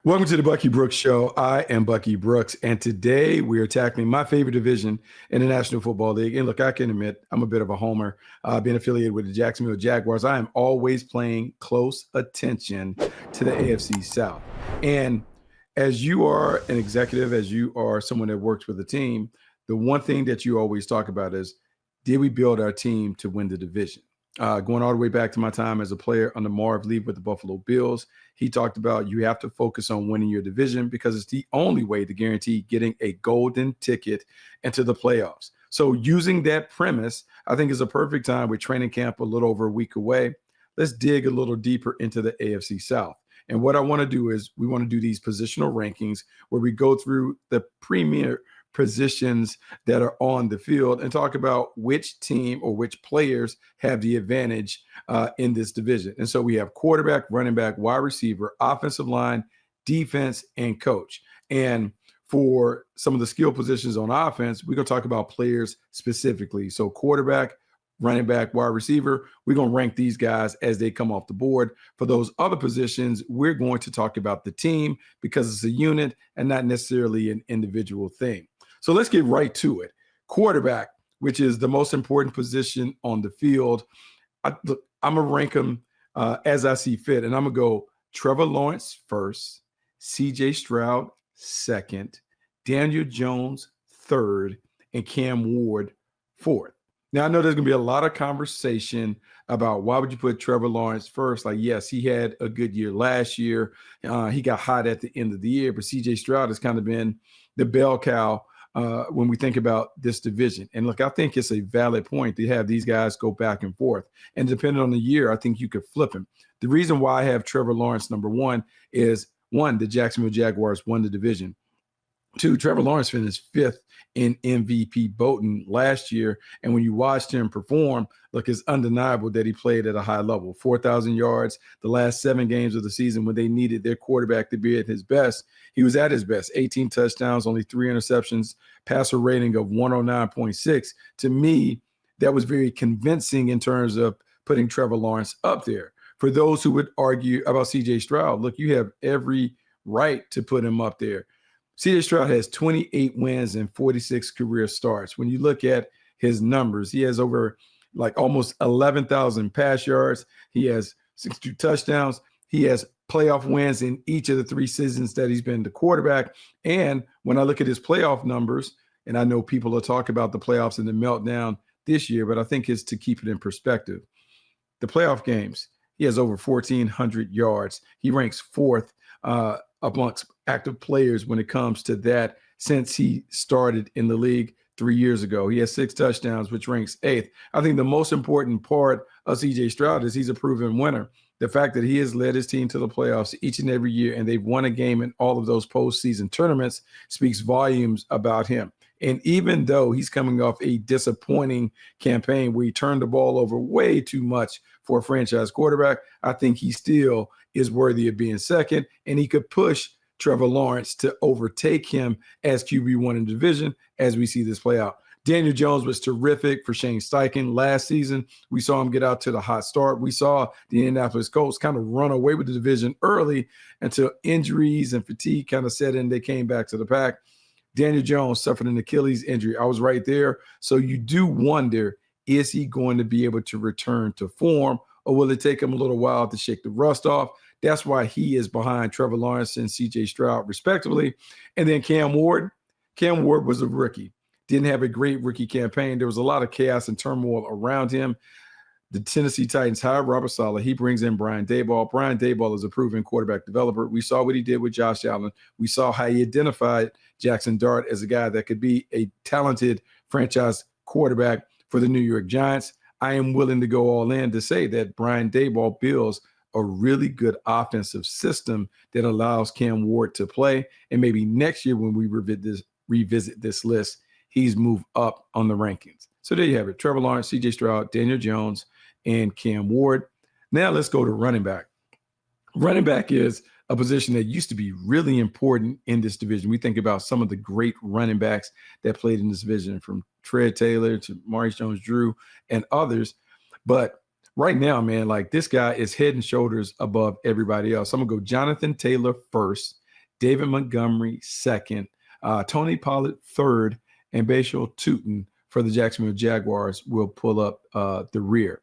Welcome to the Bucky Brooks Show. I am Bucky Brooks, and today we are tackling my favorite division in the National Football League. And look, I can admit I'm a bit of a homer. Being affiliated with the Jacksonville Jaguars, I am always paying close attention to the AFC South. And as you are an executive, as you are someone that works with a team, the one thing that you always talk about is, did we build our team to win the division? Going all the way back to my time as a player under Bleav with the Buffalo Bills, he talked about you have to focus on winning your division because it's the only way to guarantee getting a golden ticket into the playoffs. So using that premise, I think is a perfect time with training camp a little over a week away. Let's dig a little deeper into the AFC South. And what I want to do is we want to do these positional rankings where we go through the premier positions that are on the field and talk about which team or which players have the advantage in this division. And so we have quarterback, running back, wide receiver, offensive line, defense, and coach. And for some of the skill positions on offense, we're going to talk about players specifically. So quarterback, running back, wide receiver, we're going to rank these guys as they come off the board. For those other positions, we're going to talk about the team because it's a unit and not necessarily an individual thing. So let's get right to it. Quarterback, which is the most important position on the field. I'm going to rank them as I see fit. And I'm going to go Trevor Lawrence first, CJ Stroud second, Daniel Jones third, and Cam Ward fourth. Now, I know there's going to be a lot of conversation about why would you put Trevor Lawrence first? Like, yes, he had a good year last year. He got hot at the end of the year, but CJ Stroud has kind of been the bell cow when we think about this division. And look, I think it's a valid point to have these guys go back and forth. And depending on the year, I think you could flip him. The reason why I have Trevor Lawrence number one is, one, the Jacksonville Jaguars won the division. Two, Trevor Lawrence finished fifth in MVP voting last year. And when you watched him perform, look, it's undeniable that he played at a high level. 4,000 yards the last 7 games of the season when they needed their quarterback to be at his best. He was at his best. 18 touchdowns, only 3 interceptions, passer rating of 109.6. To me, that was very convincing in terms of putting Trevor Lawrence up there. For those who would argue about CJ Stroud, look, you have every right to put him up there. CJ Stroud has 28 wins and 46 career starts. When you look at his numbers, he has over almost 11,000 pass yards. He has 62 touchdowns. He has playoff wins in each of the 3 seasons that he's been the quarterback. And when I look at his playoff numbers, and I know people will talk about the playoffs and the meltdown this year, but I think it's to keep it in perspective. The playoff games, he has over 1,400 yards. He ranks 4th amongst active players when it comes to that since he started in the league 3 years ago. He has 6 touchdowns, which ranks 8th. I think the most important part of CJ Stroud is he's a proven winner. The fact that he has led his team to the playoffs each and every year, and they've won a game in all of those postseason tournaments, speaks volumes about him. And even though he's coming off a disappointing campaign where he turned the ball over way too much for a franchise quarterback, I think he still is worthy of being second, and he could push Trevor Lawrence to overtake him as QB1 in the division as we see this play out. Daniel Jones was terrific for Shane Steichen last season. We saw him get out to the hot start. We saw the Indianapolis Colts kind of run away with the division early until injuries and fatigue kind of set in. They came back to the pack. Daniel Jones suffered an Achilles injury. I was right there. So you do wonder, is he going to be able to return to form, or will it take him a little while to shake the rust off? That's why he is behind Trevor Lawrence and CJ Stroud, respectively. And then Cam Ward. Cam Ward was a rookie. Didn't have a great rookie campaign. There was a lot of chaos and turmoil around him. The Tennessee Titans hired Robert Saleh. He brings in Brian Daboll. Brian Daboll is a proven quarterback developer. We saw what he did with Josh Allen. We saw how he identified Jackson Dart as a guy that could be a talented franchise quarterback for the New York Giants. I am willing to go all in to say that Brian Daboll builds a really good offensive system that allows Cam Ward to play. And maybe next year when we revisit this list, he's moved up on the rankings. So there you have it. Trevor Lawrence, CJ Stroud, Daniel Jones, and Cam Ward. Now let's go to running back. Running back is a position that used to be really important in this division. We think about some of the great running backs that played in this division, from Fred Taylor to Maurice Jones-Drew and others. But right now, man, this guy is head and shoulders above everybody else. I'm going to go Jonathan Taylor first, David Montgomery second, Tony Pollard third, and Bashal Tootin for the Jacksonville Jaguars will pull up the rear.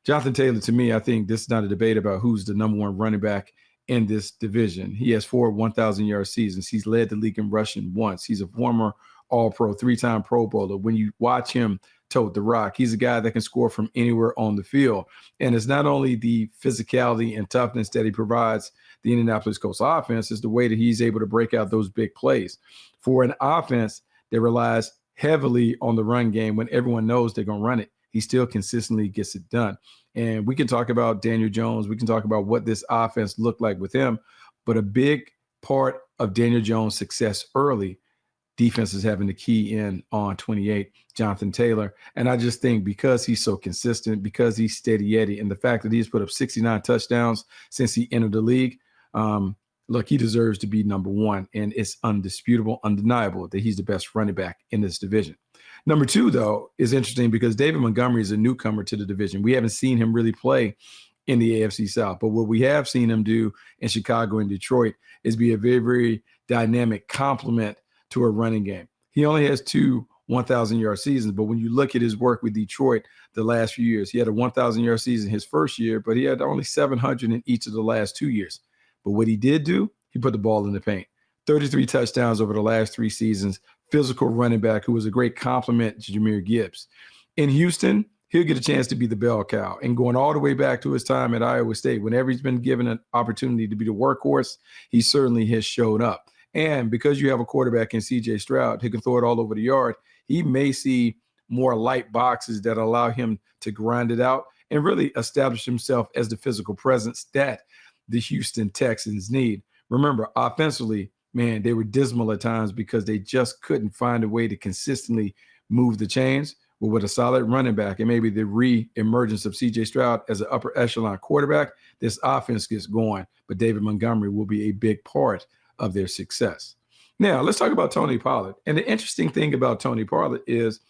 Jonathan Taylor, to me, I think this is not a debate about who's the number one running back in this division. He has 4 1,000-yard seasons. He's led the league in rushing once. He's a former All-Pro, 3-time Pro Bowler. When you watch him tote the rock, he's a guy that can score from anywhere on the field. And it's not only the physicality and toughness that he provides the Indianapolis Colts offense, it's the way that he's able to break out those big plays. For an offense that relies heavily on the run game when everyone knows they're going to run it, he still consistently gets it done. And we can talk about Daniel Jones. We can talk about what this offense looked like with him. But a big part of Daniel Jones' success early, defense is having the key in on 28, Jonathan Taylor. And I just think because he's so consistent, because he's steady Eddie, and the fact that he's put up 69 touchdowns since he entered the league, look, he deserves to be number one. And it's undisputable, undeniable that he's the best running back in this division. Number two, though, is interesting because David Montgomery is a newcomer to the division. We haven't seen him really play in the AFC South. But what we have seen him do in Chicago and Detroit is be a very, very dynamic complement to a running game. He only has 2 1,000-yard seasons, but when you look at his work with Detroit the last few years, he had a 1,000-yard season his first year, but he had only 700 in each of the last 2 years. But what he did do, he put the ball in the paint. 33 touchdowns over the last 3 seasons. Physical running back who was a great complement to Jahmyr Gibbs. In Houston, he'll get a chance to be the bell cow. And going all the way back to his time at Iowa State, whenever he's been given an opportunity to be the workhorse, he certainly has showed up. And because you have a quarterback in C.J. Stroud who can throw it all over the yard, he may see more light boxes that allow him to grind it out and really establish himself as the physical presence that the Houston Texans need. Remember, offensively, man, they were dismal at times because they just couldn't find a way to consistently move the chains. But with a solid running back and maybe the re-emergence of C.J. Stroud as an upper echelon quarterback, this offense gets going. But David Montgomery will be a big part of their success. Now, let's talk about Tony Pollard. And the interesting thing about Tony Pollard is,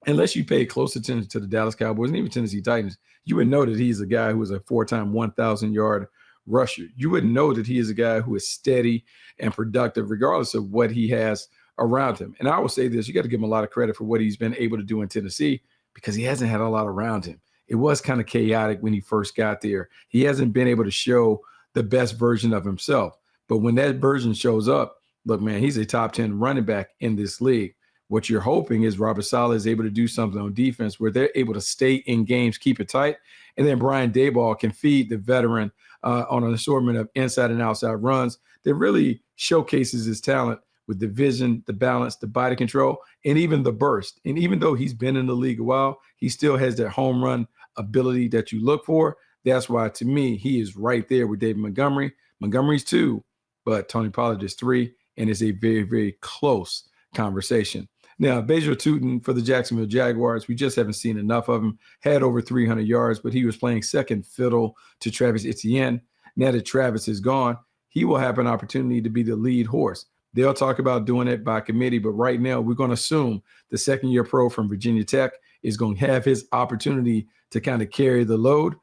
unless you pay close attention to the Dallas Cowboys and even Tennessee Titans, you would know that he's a guy who is a 4-time 1,000-yard rusher. You would know that he is a guy who is steady and productive regardless of what he has around him. And I will say this, you got to give him a lot of credit for what he's been able to do in Tennessee because he hasn't had a lot around him. It was kind of chaotic when he first got there. He hasn't been able to show the best version of himself. But when that version shows up, look, man, he's a top 10 running back in this league. What you're hoping is Robert Saleh is able to do something on defense where they're able to stay in games, keep it tight, and then Brian Daboll can feed the veteran on an assortment of inside and outside runs that really showcases his talent with the vision, the balance, the body control, and even the burst. And even though he's been in the league a while, he still has that home run ability that you look for. That's why, to me, he is right there with David Montgomery. Montgomery's 2, but Tony Pollard is 3, and it's a very, very close conversation. Now, Bashal Tootin for the Jacksonville Jaguars, we just haven't seen enough of him. Had over 300 yards, but he was playing second fiddle to Travis Etienne. Now that Travis is gone, he will have an opportunity to be the lead horse. They'll talk about doing it by committee, but right now we're going to assume the second-year pro from Virginia Tech is going to have his opportunity to kind of carry the load.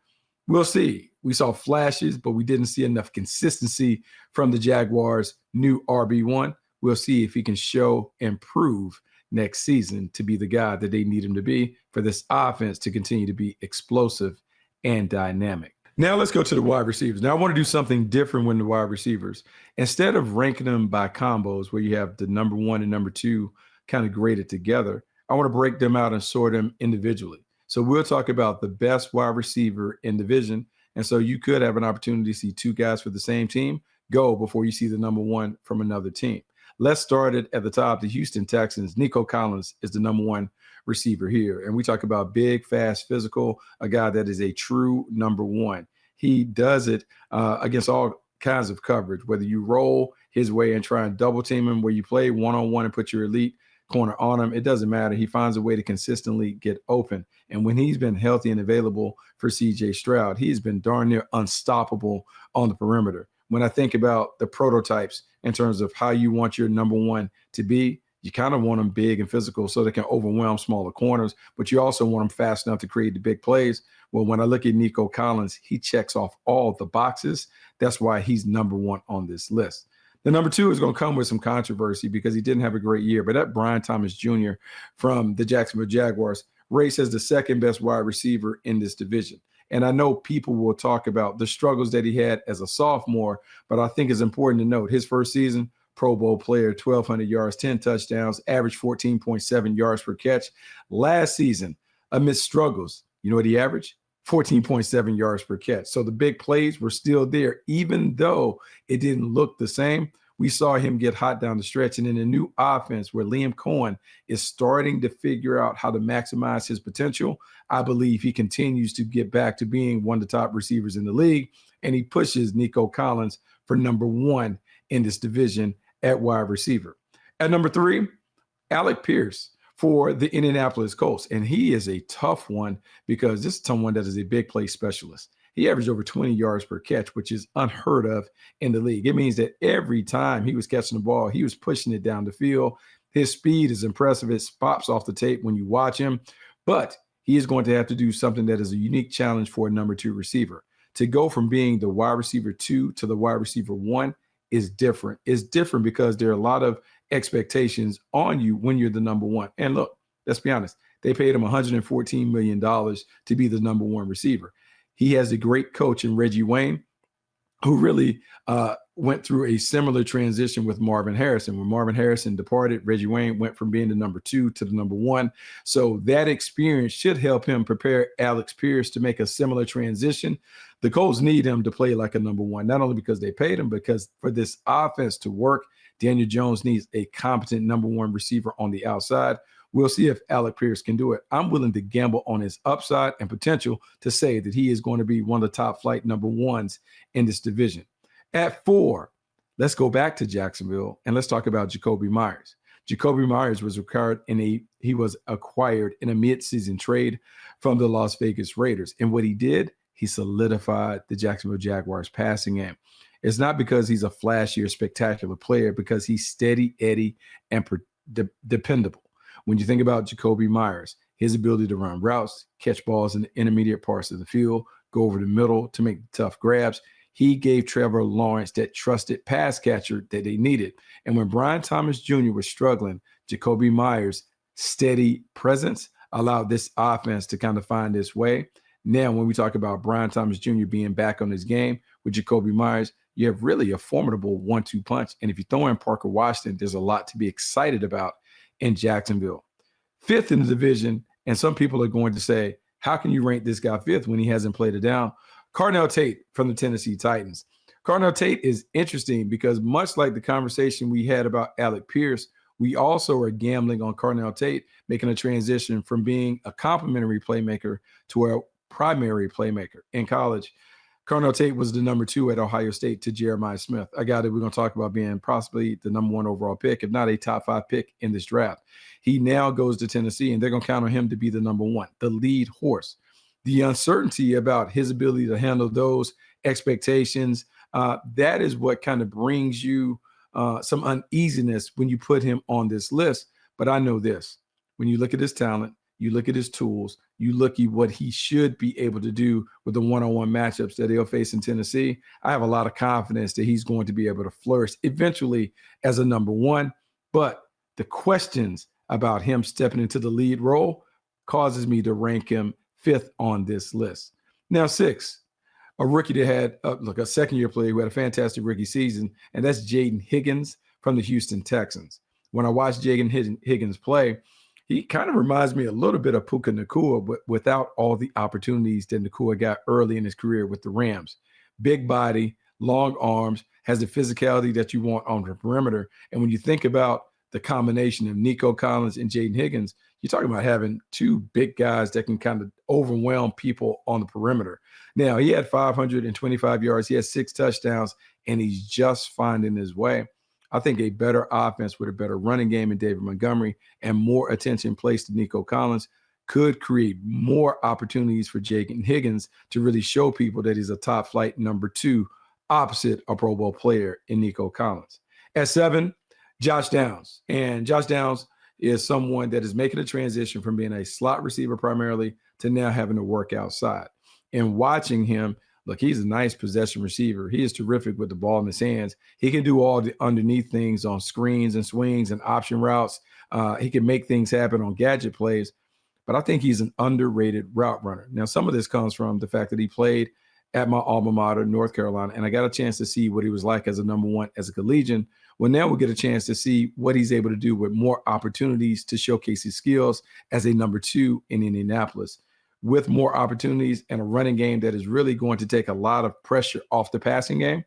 We'll see. We saw flashes, but we didn't see enough consistency from the Jaguars' new RB1. We'll see if he can show and prove next season to be the guy that they need him to be for this offense to continue to be explosive and dynamic. Now let's go to the wide receivers. Now I want to do something different with the wide receivers. Instead of ranking them by combos where you have the number 1 and number 2 kind of graded together, I want to break them out and sort them individually. So we'll talk about the best wide receiver in division. And so you could have an opportunity to see 2 guys for the same team go before you see the number 1 from another team. Let's start it at the top. The Houston Texans, Nico Collins is the number 1 receiver here. And we talk about big, fast, physical, a guy that is a true number 1. He does it against all kinds of coverage, whether you roll his way and try and double team him, where you play one-on-one and put your elite corner on him. It doesn't matter. He finds a way to consistently get open. And when he's been healthy and available for C.J. Stroud, he's been darn near unstoppable on the perimeter. When I think about the prototypes in terms of how you want your number 1 to be, you kind of want them big and physical so they can overwhelm smaller corners, but you also want them fast enough to create the big plays. Well, when I look at Nico Collins, he checks off all the boxes. That's why he's number 1 on this list. The number 2 is going to come with some controversy because he didn't have a great year, but that Brian Thomas Jr. from the Jacksonville Jaguars rates as the second best wide receiver in this division. And I know people will talk about the struggles that he had as a sophomore, but I think it's important to note his first season, Pro Bowl player, 1,200 yards, 10 touchdowns, averaged 14.7 yards per catch. Last season, amidst struggles, you know what he averaged? 14.7 yards per catch. So the big plays were still there, even though it didn't look the same. We saw him get hot down the stretch. And in a new offense where Liam Cohen is starting to figure out how to maximize his potential, I Bleav he continues to get back to being one of the top receivers in the league. And he pushes Nico Collins for number 1 in this division at wide receiver. At number 3, Alec Pierce for the Indianapolis Colts. And he is a tough one because this is someone that is a big play specialist. He averaged over 20 yards per catch, which is unheard of in the league. It means that every time he was catching the ball, he was pushing it down the field. His speed is impressive. It pops off the tape when you watch him. But he is going to have to do something that is a unique challenge for a number 2 receiver. To go from being the wide receiver 2 to the wide receiver 1 is different. It's different because there are a lot of expectations on you when you're the number 1. And look, let's be honest. They paid him $114 million to be the number 1 receiver. He has a great coach in Reggie Wayne, who really went through a similar transition with Marvin Harrison. When Marvin Harrison departed, Reggie Wayne went from being the number 2 to the number 1. So that experience should help him prepare Alex Pierce to make a similar transition. The Colts need him to play like a number 1, not only because they paid him, because for this offense to work, Daniel Jones needs a competent number 1 receiver on the outside. We'll see if Alec Pierce can do it. I'm willing to gamble on his upside and potential to say that he is going to be one of the top flight number 1s in this division. At 4, let's go back to Jacksonville and let's talk about Jakobi Meyers. Jakobi Meyers was acquired in a midseason trade from the Las Vegas Raiders. And what he did, he solidified the Jacksonville Jaguars passing game. It's not because he's a flashy or spectacular player, because he's steady, Eddie, and dependable. When you think about Jakobi Meyers, his ability to run routes, catch balls in the intermediate parts of the field, go over the middle to make tough grabs, he gave Trevor Lawrence that trusted pass catcher that they needed. And when Brian Thomas Jr. was struggling, Jakobi Meyers' steady presence allowed this offense to kind of find its way. Now, when we talk about Brian Thomas Jr. being back on his game with Jakobi Meyers, you have really a formidable 1-2 punch. And if you throw in Parker Washington, there's a lot to be excited about in Jacksonville. 5th in the division, and some people are going to say, how can you rank this guy 5th when he hasn't played it down? Carnell Tate from the Tennessee Titans. Carnell Tate is interesting because much like the conversation we had about Alec Pierce, we also are gambling on Carnell Tate making a transition from being a complementary playmaker to a primary playmaker. In college, Carnell Tate was the number 2 at Ohio State to Jeremiah Smith. A guy that we're going to talk about being possibly the number 1 overall pick, if not a top 5 pick in this draft. He now goes to Tennessee, and they're going to count on him to be the number 1, the lead horse. The uncertainty about his ability to handle those expectations, that is what kind of brings you some uneasiness when you put him on this list. But I know this. When you look at his talent, you look at his tools, you look at what he should be able to do with the one-on-one matchups that he'll face in Tennessee, I have a lot of confidence that he's going to be able to flourish eventually as a number 1. But the questions about him stepping into the lead role causes me to rank him 5th on this list. Now, 6, a rookie that had a second-year player who had a fantastic rookie season, and that's Jaden Higgins from the Houston Texans. When I watched Jaden Higgins play, he kind of reminds me a little bit of Puka Nacua, but without all the opportunities that Nacua got early in his career with the Rams. Big body, long arms, has the physicality that you want on the perimeter. And when you think about the combination of Nico Collins and Jaden Higgins, you're talking about having 2 big guys that can kind of overwhelm people on the perimeter. Now, he had 525 yards. He had 6 touchdowns, and he's just finding his way. I think a better offense with a better running game in David Montgomery and more attention placed to Nico Collins could create more opportunities for Jaden Higgins to really show people that he's a top flight number 2 opposite a Pro Bowl player in Nico Collins. At 7, Josh Downs. And Josh Downs is someone that is making a transition from being a slot receiver primarily to now having to work outside. And watching him, look, he's a nice possession receiver. He is terrific with the ball in his hands. He can do all the underneath things on screens and swings and option routes. He can make things happen on gadget plays, but I think he's an underrated route runner. Now, some of this comes from the fact that he played at my alma mater, North Carolina, and I got a chance to see what he was like as a number one, as a collegian. Well, now we get a chance to see what he's able to do with more opportunities to showcase his skills as a number two in Indianapolis, with more opportunities and a running game that is really going to take a lot of pressure off the passing game.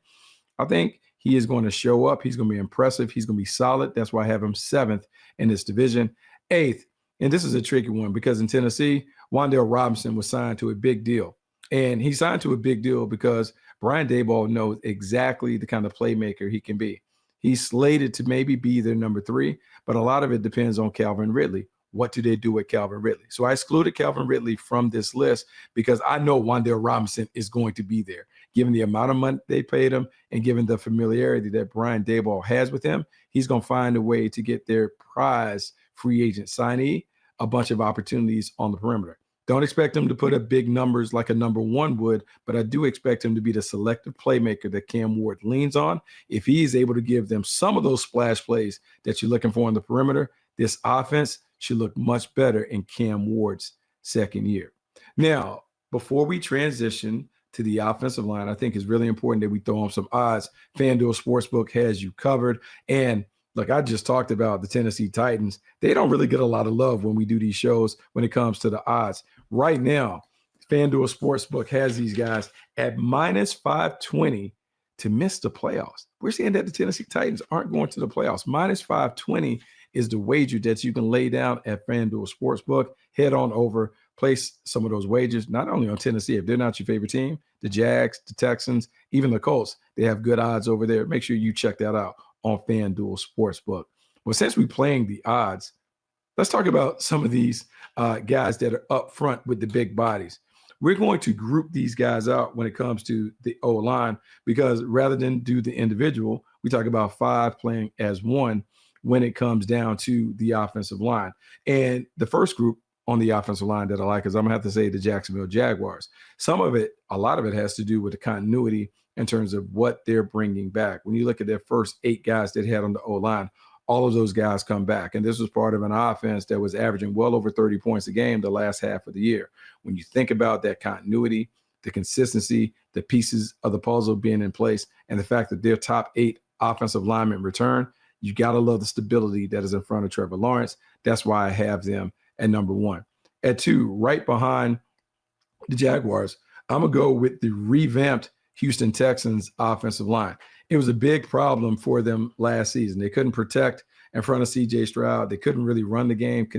I think he is going to show up. He's going to be impressive. He's going to be solid. That's why I have him 7th in this division. 8th, and this is a tricky one because in Tennessee, Wan'Dale Robinson was signed to a big deal. And he signed to a big deal because Brian Daboll knows exactly the kind of playmaker he can be. He's slated to maybe be their number 3, but a lot of it depends on Calvin Ridley. What do they do with Calvin Ridley? So I excluded Calvin Ridley from this list because I know Wan'Dale Robinson is going to be there. Given the amount of money they paid him and given the familiarity that Brian Daboll has with him, he's going to find a way to get their prize free agent signee a bunch of opportunities on the perimeter. Don't expect him to put up big numbers like a number 1 would, but I do expect him to be the selective playmaker that Cam Ward leans on. If he is able to give them some of those splash plays that you're looking for on the perimeter, this offense should look much better in Cam Ward's second year. Now, before we transition to the offensive line, I think it's really important that we throw on some odds. FanDuel Sportsbook has you covered. And look, I just talked about the Tennessee Titans. They don't really get a lot of love when we do these shows when it comes to the odds. Right now, FanDuel Sportsbook has these guys at minus 520 to miss the playoffs. We're saying that the Tennessee Titans aren't going to the playoffs. Minus 520 is the wager that you can lay down at FanDuel Sportsbook. Head on over, place some of those wagers, not only on Tennessee, if they're not your favorite team, the Jags, the Texans, even the Colts, they have good odds over there. Make sure you check that out on FanDuel Sportsbook. Well, since we're playing the odds, let's talk about some of these guys that are up front with the big bodies. We're going to group these guys out when it comes to the O-line because rather than do the individual, we talk about 5 playing as one when it comes down to the offensive line. And the first group on the offensive line that I like is I'm going to have to say the Jacksonville Jaguars. Some of it, a lot of it has to do with the continuity in terms of what they're bringing back. When you look at their first 8 guys that had on the O-line, all of those guys come back. And this was part of an offense that was averaging well over 30 points a game the last half of the year. When you think about that continuity, the consistency, the pieces of the puzzle being in place, and the fact that their top 8 offensive linemen return, you got to love the stability that is in front of Trevor Lawrence. That's why I have them at number 1. At 2, right behind the Jaguars, I'm going to go with the revamped Houston Texans offensive line. It was a big problem for them last season. They couldn't protect in front of CJ Stroud. They couldn't really run the game,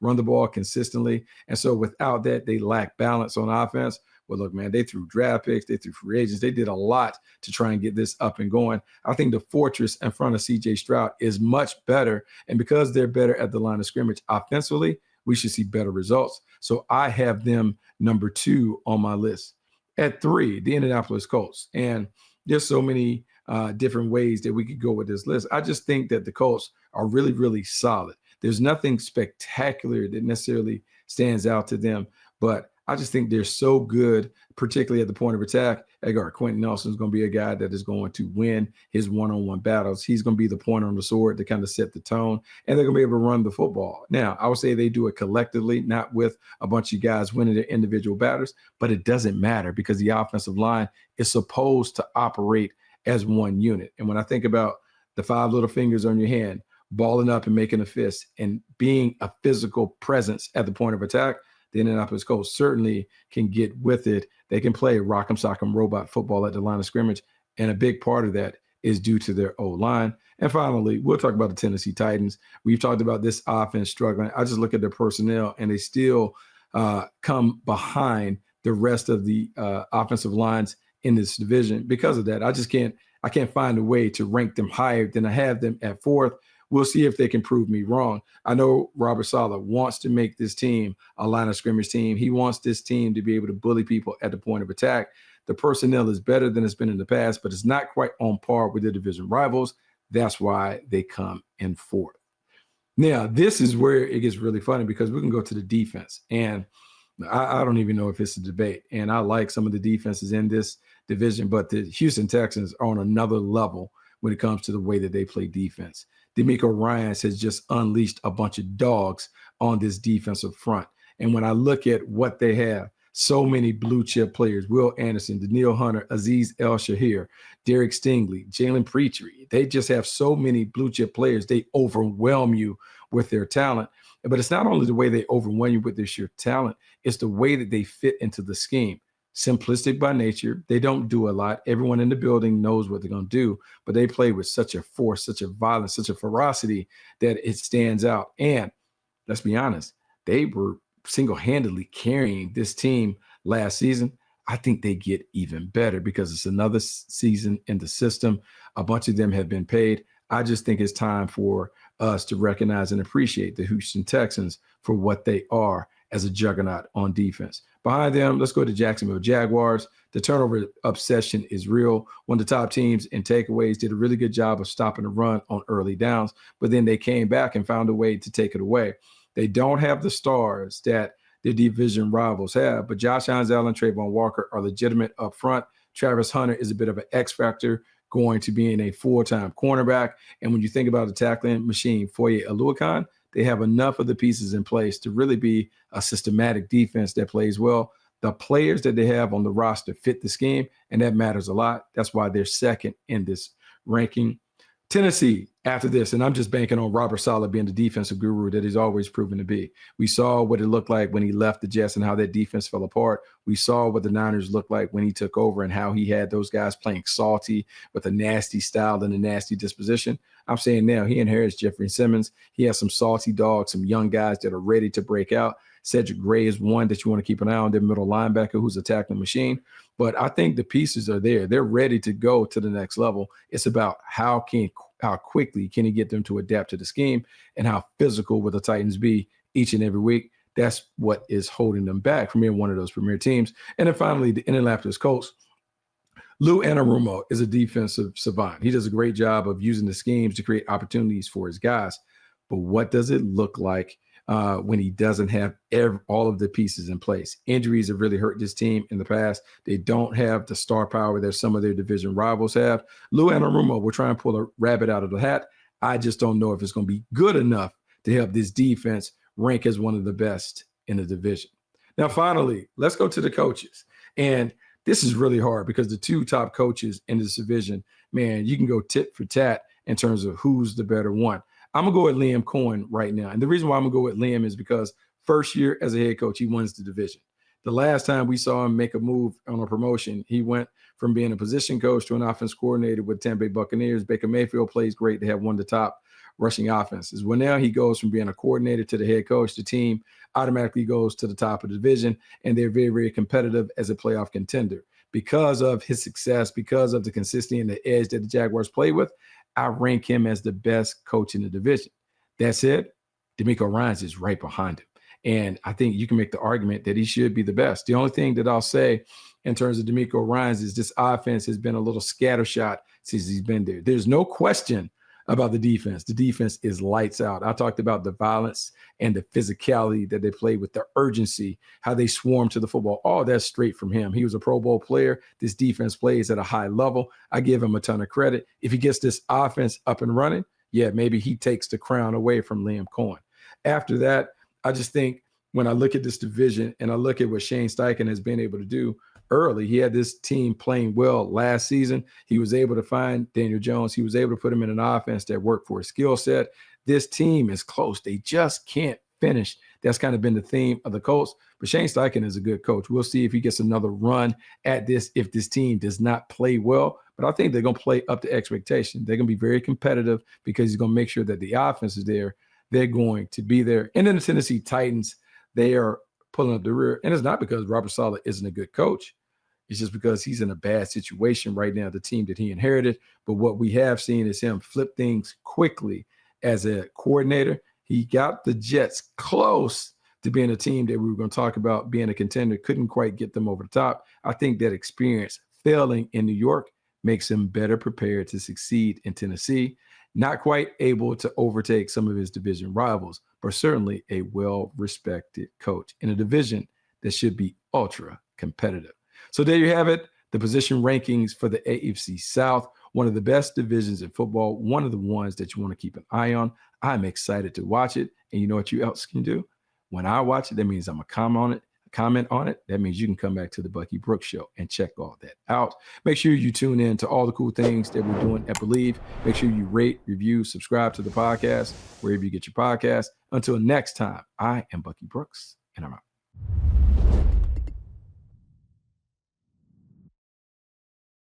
run the ball consistently. And so without that, they lacked balance on offense. Well, look, man, they threw draft picks, they threw free agents. They did a lot to try and get this up and going. I think the fortress in front of CJ Stroud is much better. And because they're better at the line of scrimmage offensively, we should see better results. So I have them number 2 on my list. At 3, the Indianapolis Colts. And there's so many different ways that we could go with this list. I just think that the Colts are really, really solid. There's nothing spectacular that necessarily stands out to them, but I just think they're so good, particularly at the point of attack. Quentin Nelson is going to be a guy that is going to win his one-on-one battles. He's going to be the point on the sword to kind of set the tone, and they're going to be able to run the football. Now, I would say they do it collectively, not with a bunch of guys winning their individual battles, but it doesn't matter because the offensive line is supposed to operate as one unit. And when I think about the 5 little fingers on your hand, balling up and making a fist and being a physical presence at the point of attack, the Indianapolis Colts certainly can get with it. They can play rock'em sock'em robot football at the line of scrimmage, and a big part of that is due to their O-line. And finally, we'll talk about the Tennessee Titans. We've talked about this offense struggling. I just look at their personnel, and they still come behind the rest of the offensive lines in this division. Because of that, I can't find a way to rank them higher than I have them at 4th. We'll see if they can prove me wrong. I know Robert Saleh wants to make this team a line of scrimmage team. He wants this team to be able to bully people at the point of attack. The personnel is better than it's been in the past, but it's not quite on par with their division rivals. That's why they come in 4th. Now, this is where it gets really funny because we can go to the defense. And I don't even know if it's a debate. And I like some of the defenses in this division, but the Houston Texans are on another level when it comes to the way that they play defense. DeMeco Ryans has just unleashed a bunch of dogs on this defensive front. And when I look at what they have, so many blue chip players: Will Anderson, Daniil Hunter, Azeez El-Shahir, Derek Stingley, Jalen Preachery. They just have so many blue chip players. They overwhelm you with their talent. But it's not only the way they overwhelm you with their sheer talent, it's the way that they fit into the scheme. Simplistic by nature. They don't do a lot. Everyone in the building knows what they're going to do, but they play with such a force, such a violence, such a ferocity that it stands out. And let's be honest, they were single-handedly carrying this team last season. I think they get even better because it's another season in the system. A bunch of them have been paid. I just think it's time for us to recognize and appreciate the Houston Texans for what they are as a juggernaut on defense. Behind them, let's go to Jacksonville Jaguars. The turnover obsession is real. One of the top teams in takeaways, did a really good job of stopping the run on early downs, but then they came back and found a way to take it away. They don't have the stars that their division rivals have, but Josh Allen, Trayvon Walker are legitimate up front. Travis Hunter is a bit of an X factor, going to being a full-time cornerback. And when you think about the tackling machine, Foye Oluokun, they have enough of the pieces in place to really be a systematic defense that plays well. The players that they have on the roster fit the scheme, and that matters a lot. That's why they're second in this ranking. Tennessee, after this, and I'm just banking on Robert Saleh being the defensive guru that he's always proven to be. We saw what it looked like when he left the Jets and how that defense fell apart. We saw what the Niners looked like when he took over and how he had those guys playing salty with a nasty style and a nasty disposition. I'm saying now he inherits Jeffrey Simmons. He has some salty dogs, some young guys that are ready to break out. Cedric Gray is one that you want to keep an eye on, their middle linebacker who's a tackling machine. But I think the pieces are there. They're ready to go to the next level. It's about how quickly can he get them to adapt to the scheme and how physical will the Titans be each and every week. That's what is holding them back from being one of those premier teams. And then finally, the Indianapolis Colts. Lou Anarumo is a defensive savant. He does a great job of using the schemes to create opportunities for his guys. But what does it look like when he doesn't have all of the pieces in place? Injuries have really hurt this team in the past. They don't have the star power that some of their division rivals have. Lou Anarumo will try and pull a rabbit out of the hat. I just don't know if it's going to be good enough to help this defense rank as one of the best in the division. Now, finally, let's go to the coaches. And this is really hard because the two top coaches in this division, man, you can go tit for tat in terms of who's the better one. I'm going to go with Liam Cohen right now. And the reason why I'm going to go with Liam is because first year as a head coach, he wins the division. The last time we saw him make a move on a promotion, he went from being a position coach to an offense coordinator with Tampa Bay Buccaneers. Baker Mayfield plays great. They have one of the top rushing offenses. Well, now he goes from being a coordinator to the head coach. The team automatically goes to the top of the division, and they're very, very competitive as a playoff contender. Because of his success, because of the consistency and the edge that the Jaguars play with, I rank him as the best coach in the division. That said, DeMeco Ryans is right behind him. And I think you can make the argument that he should be the best. The only thing that I'll say in terms of DeMeco Ryans is this offense has been a little scattershot since he's been there. There's no question about the defense. The defense is lights out. I talked about the violence and the physicality that they play with, the urgency, how they swarm to the football. All that's straight from him. He was a Pro Bowl player. This defense plays at a high level. I give him a ton of credit. If he gets this offense up and running, yeah, maybe he takes the crown away from Liam Cohen. After that, I just think when I look at this division and I look at what Shane Steichen has been able to do early, he had this team playing well last season. He was able to find Daniel Jones. He was able to put him in an offense that worked for his skill set. This team is close. They just can't finish. That's kind of been the theme of the Colts. But Shane Steichen is a good coach. We'll see if he gets another run at this if this team does not play well. But I think they're going to play up to expectation. They're going to be very competitive because he's going to make sure that the offense is there. They're going to be there. And then the Tennessee Titans, they are pulling up the rear. And it's not because Robert Saleh isn't a good coach. It's just because he's in a bad situation right now, the team that he inherited. But what we have seen is him flip things quickly as a coordinator. He got the Jets close to being a team that we were going to talk about being a contender, couldn't quite get them over the top. I think that experience failing in New York makes him better prepared to succeed in Tennessee. Not quite able to overtake some of his division rivals, but certainly a well-respected coach in a division that should be ultra competitive. So there you have it, the position rankings for the AFC South, one of the best divisions in football, one of the ones that you want to keep an eye on. I'm excited to watch it. And you know what you else can do? When I watch it, that means I'm going to comment on it. That means you can come back to the Bucky Brooks Show and check all that out. Make sure you tune in to all the cool things that we're doing at Bleav. Make sure you rate, review, subscribe to the podcast, wherever you get your podcast. Until next time, I am Bucky Brooks, and I'm out.